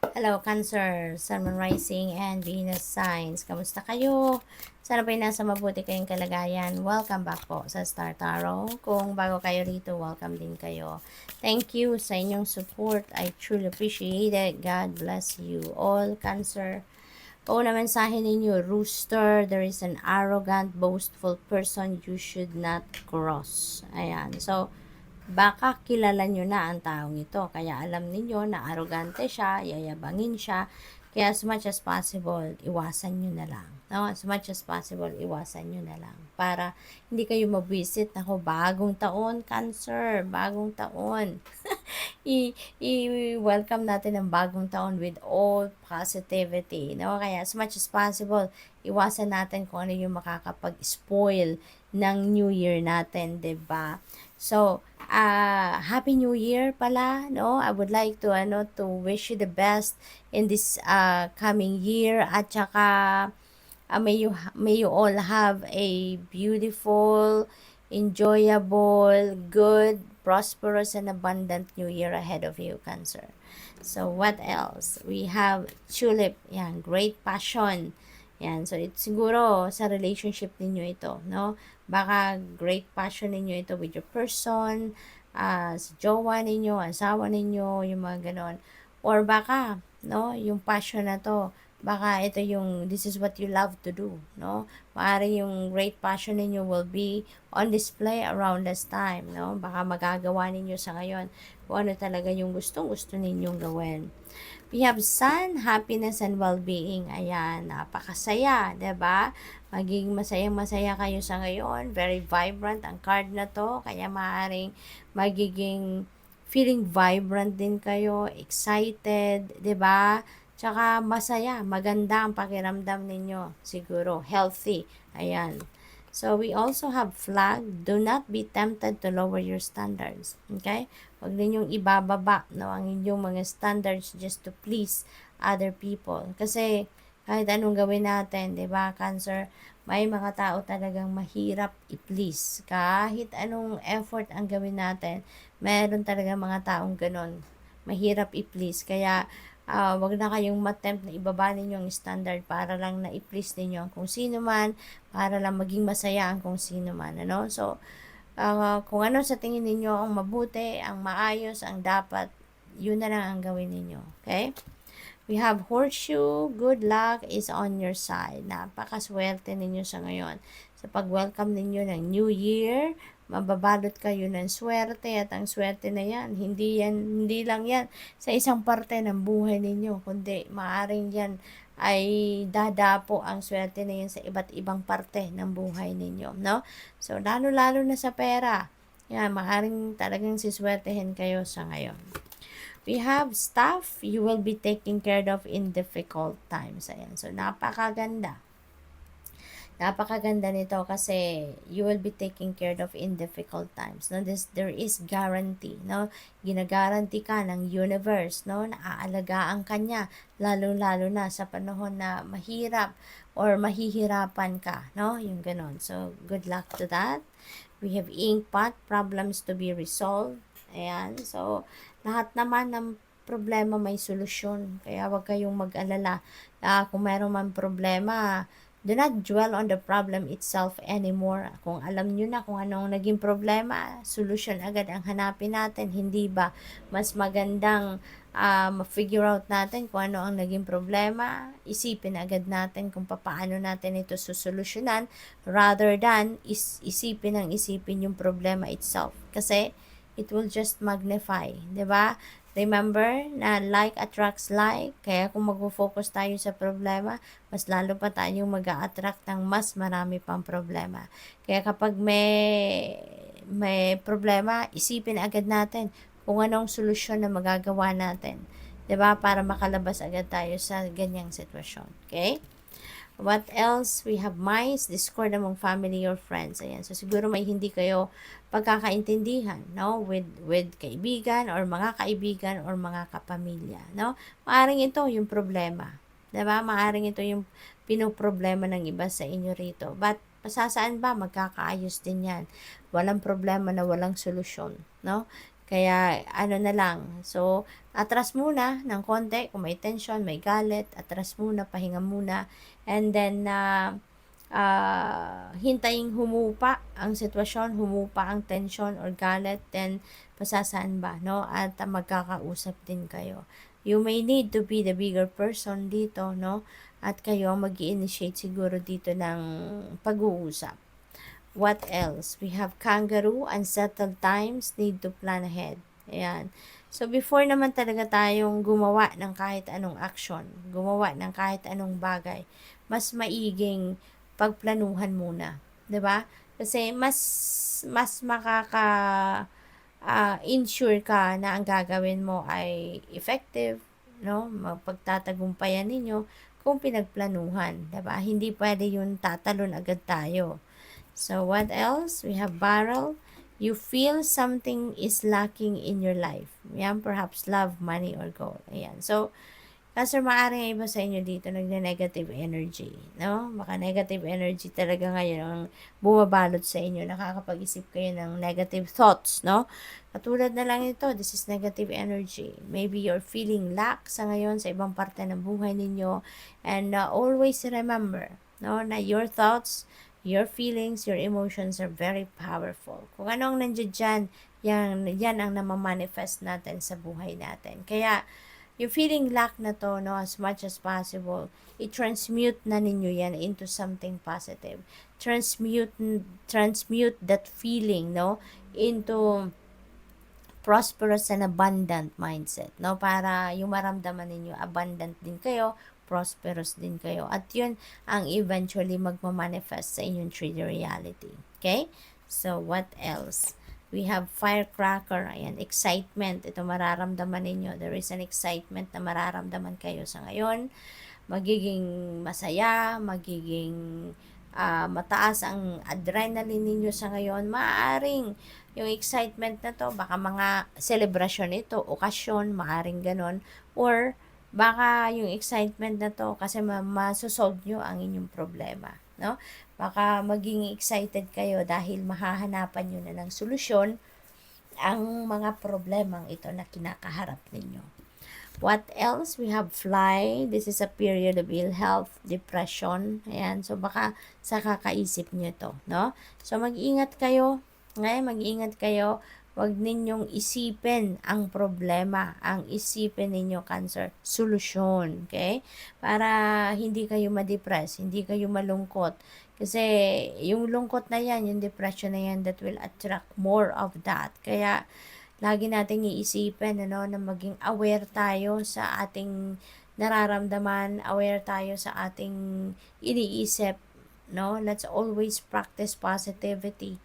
Hello, Cancer, Sun, Moon Rising, and Venus Signs. Kamusta kayo? Sana ba'y nasa mabuti kayong kalagayan? Welcome back po sa Star Tarot. Kung bago kayo rito, welcome din kayo. Thank you sa inyong support. I truly appreciate it. God bless you all, Cancer. Oo na mensahe ninyo, Rooster, there is an arrogant, boastful person you should not cross. Ayan. So, baka kilala nyo na ang taong ito. Kaya alam ninyo na arrogante siya, yayabangin siya. Kaya as much as possible, iwasan nyo na lang. No? As much as possible, iwasan nyo na lang. Para hindi kayo mabwisit. Ako, bagong taon, Cancer, bagong taon. I-welcome natin ang bagong taon with all positivity. No? Kaya as much as possible, iwasan natin kung ano yung makakapag-spoil ng New Year natin, 'di ba? So, Happy New Year pala, no? I would like to wish you the best in this coming year at saka may you all have a beautiful, enjoyable, good, prosperous, and abundant new year ahead of you, Cancer. So, what else? We have tulip. Yan, great passion. Yan, so it's siguro sa relationship ninyo ito, no? Baka great passion ninyo ito with your person, sa jowa ninyo, asawa ninyo, yung mga ganon. Or baka, no, yung passion na to, baka ito yung this is what you love to do, no? Maaari yung great passion ninyo will be on display around this time, no? Baka magagawa ninyo sa ngayon kung ano talaga yung gustong-gusto ninyong gawin. We have sun, happiness, and well-being. Ayan, napakasaya, 'di ba? Maging masayang-masaya kayo sa ngayon. Very vibrant ang card na to. Kaya maaaring magiging feeling vibrant din kayo, excited, 'di ba? Tsaka masaya, maganda ang pakiramdam ninyo. Siguro, healthy. Ayan. So, we also have flag. Do not be tempted to lower your standards. Okay? Huwag ninyong ibababa, no, ang inyong mga standards just to please other people. Kasi, kahit anong gawin natin, di ba, Cancer, may mga tao talagang mahirap i-please. Kahit anong effort ang gawin natin, meron talaga mga taong ganun. Mahirap i-please. Kaya, wag na kayong matempt na ibaba ninyo ang standard para lang na i-please ninyo ang kung sino man, para lang maging masaya ang kung sino man, ano? So, kung ano sa tingin ninyo ang mabuti, ang maayos, ang dapat, yun na lang ang gawin ninyo. Okay? We have horseshoe, good luck is on your side. Napakaswerte ninyo sa ngayon. Sa pag-welcome ninyo ng New Year, mababalot kayo ng swerte at ang swerte na yan, hindi lang yan sa isang parte ng buhay ninyo, kundi maaring yan ay dadapo ang swerte na yan sa iba't ibang parte ng buhay ninyo, no? So, lalo-lalo na sa pera, yan, maaring talagang siswertehin kayo sa ngayon. We have stuff you will be taken care of in difficult times. Ayan. So, napakaganda. Napakaganda nito kasi you will be taken care of in difficult times. No? There is guarantee. No? Ginagaranti ka ng universe. No? Naaalagaan ka niya. Lalo-lalo na sa panahon na mahirap or mahihirapan ka. No? Yung ganon. So, good luck to that. We have ink pot, problems to be resolved. Ayan. So, lahat naman ng problema may solusyon. Kaya wag kayong mag-alala. Kung mayroon man problema, do not dwell on the problem itself anymore. Kung alam nyo na kung anong naging problema, solusyon agad ang hanapin natin. Hindi ba mas magandang ma-figure out natin kung ano ang naging problema, isipin agad natin kung paano natin ito susolusyonan rather than isipin yung problema itself. Kasi it will just magnify, 'di ba? Remember na like attracts like, kaya kung magfo-focus tayo sa problema, mas lalo pa tayong mag-a-attract ng mas marami pang problema. Kaya kapag may problema, isipin agad natin kung anong solusyon na magagawa natin, 'di ba? Para makalabas agad tayo sa ganyang sitwasyon. Okay? What else? We have mice, discord among family or friends. Ayan. So, siguro may hindi kayo pagkakaintindihan, no? With kaibigan or mga kaibigan or mga kapamilya, no? Maaring ito yung problema. Diba? Maaring ito yung pinoproblema ng iba sa inyo rito. But, pasasaan ba? Magkakaayos din yan. Walang problema na walang solusyon, no? Kaya ano na lang, so atras muna ng konti, kung may tension, may galit, atras muna, pahinga muna, and then hintayin humupa ang sitwasyon, humupa ang tension or galit, then pasasaan ba, no? At magkakausap din kayo. You may need to be the bigger person dito, no? At kayo mag-i-initiate siguro dito ng pag-uusap. What else? We have kangaroo, unsettled times, need to plan ahead. Ayan. So, before naman talaga tayong gumawa ng kahit anong action, gumawa ng kahit anong bagay, mas maiging pagplanuhan muna. 'Di ba? Kasi mas ensure ka na ang gagawin mo ay effective, no? Mapagtatagumpayan ninyo kung pinagplanuhan, 'di ba? Hindi pwede yung tatalon agad tayo. So, what else? We have barrel. You feel something is lacking in your life. Yan, perhaps love, money, or gold. Ayan. So, Cancer, maaaring iba sa inyo dito nagne-negative energy, no? Baka negative energy talaga ngayon ang bumabalot sa inyo. Nakakapag-isip kayo ng negative thoughts, no? Katulad na lang ito, this is negative energy. Maybe you're feeling lack sa ngayon sa ibang parte ng buhay ninyo. And always remember, no, na your thoughts, your feelings, your emotions are very powerful. Kung ano ang nandiyan dyan, yan ang namamanifest natin sa buhay natin. Kaya, yung feeling lack na to, no, as much as possible, i-transmute na ninyo yan into something positive. Transmute that feeling, no, into prosperous and abundant mindset, no, para yung maramdaman ninyo, abundant din kayo, prosperous din kayo. At yun ang eventually magmamanifest sa inyong 3D reality. Okay? So, what else? We have firecracker, ayan, excitement, ito mararamdaman ninyo, there is an excitement na mararamdaman kayo sa ngayon, magiging masaya, magiging mataas ang adrenaline ninyo sa ngayon, maaaring yung excitement na to, baka mga celebration ito, okasyon, maaaring ganon, or baka yung excitement na to kasi masosolve nyo ang inyong problema, no? Baka maging excited kayo dahil mahahanapan nyo na ng solusyon ang mga problemang ito na kinakaharap ninyo. What else? We have fly. This is a period of ill health, depression. Ayan. So, baka sa kakaisip nyo to, no? So, mag-ingat kayo. Ngayon, mag-ingat kayo. Huwag ninyong isipin ang problema. Ang isipin ninyo, Cancer, solusyon. Okay? Para hindi kayo ma-depress, hindi kayo malungkot. Kasi yung lungkot na yan, yung depression na yan, that will attract more of that. Kaya, lagi nating iisipin, ano, na maging aware tayo sa ating nararamdaman, aware tayo sa ating iniisip, no? Let's always practice positivity,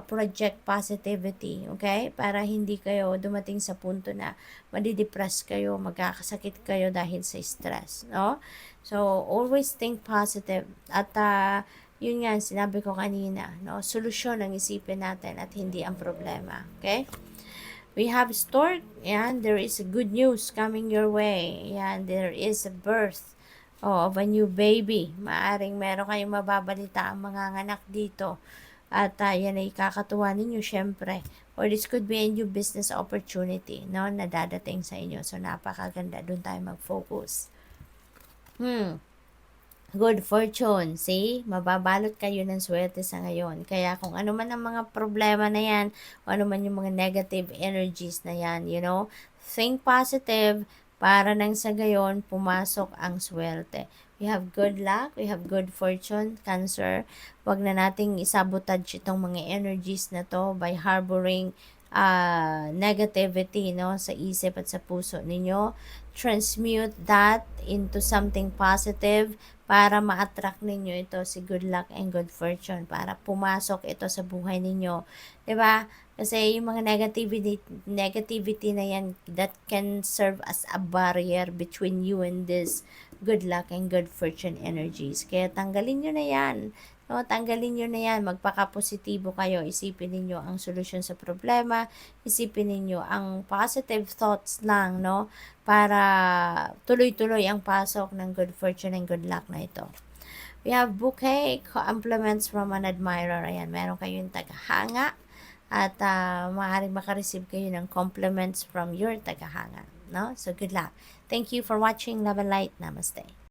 project positivity, okay? Para hindi kayo dumating sa punto na madidepress kayo, magkakasakit kayo dahil sa stress, no? So, always think positive. At yun nga, sinabi ko kanina, no? Solusyon ang isipin natin at hindi ang problema. Okay? We have stork. Yan, there is good news coming your way. Yan, there is a birth of a new baby. Maaring meron kayong mababalita ang mga anak dito. At yan ay kakatuwa ninyo, syempre. Or this could be a new business opportunity, no? Na dadating sa inyo. So, napakaganda. Doon tayo mag-focus. Good fortune, see? Mababalot kayo ng swerte sa ngayon. Kaya kung ano man ang mga problema na yan, o ano man yung mga negative energies na yan, you know, think positive para nang sa gayon, pumasok ang swerte. We have good luck, we have good fortune, Cancer. Huwag na nating isabotage itong mga energies na to by harboring negativity, no, sa isip at sa puso ninyo. Transmute that into something positive para ma-attract ninyo ito si good luck and good fortune, para pumasok ito sa buhay ninyo. 'Di ba? Kasi yung mga negativity na yan, that can serve as a barrier between you and this good luck and good fortune energies. Kaya tanggalin nyo na yan. No, tanggalin nyo na yan. Magpaka-positibo kayo. Isipin ninyo ang solusyon sa problema. Isipin ninyo ang positive thoughts lang, no? Para tuloy-tuloy ang pasok ng good fortune and good luck na ito. We have bouquet, compliments from an admirer. Ayan, meron kayong tagahanga. at maaaring makareceive kayo ng compliments from your tagahanga, no? So, good luck. Thank you for watching. Love and light. Namaste.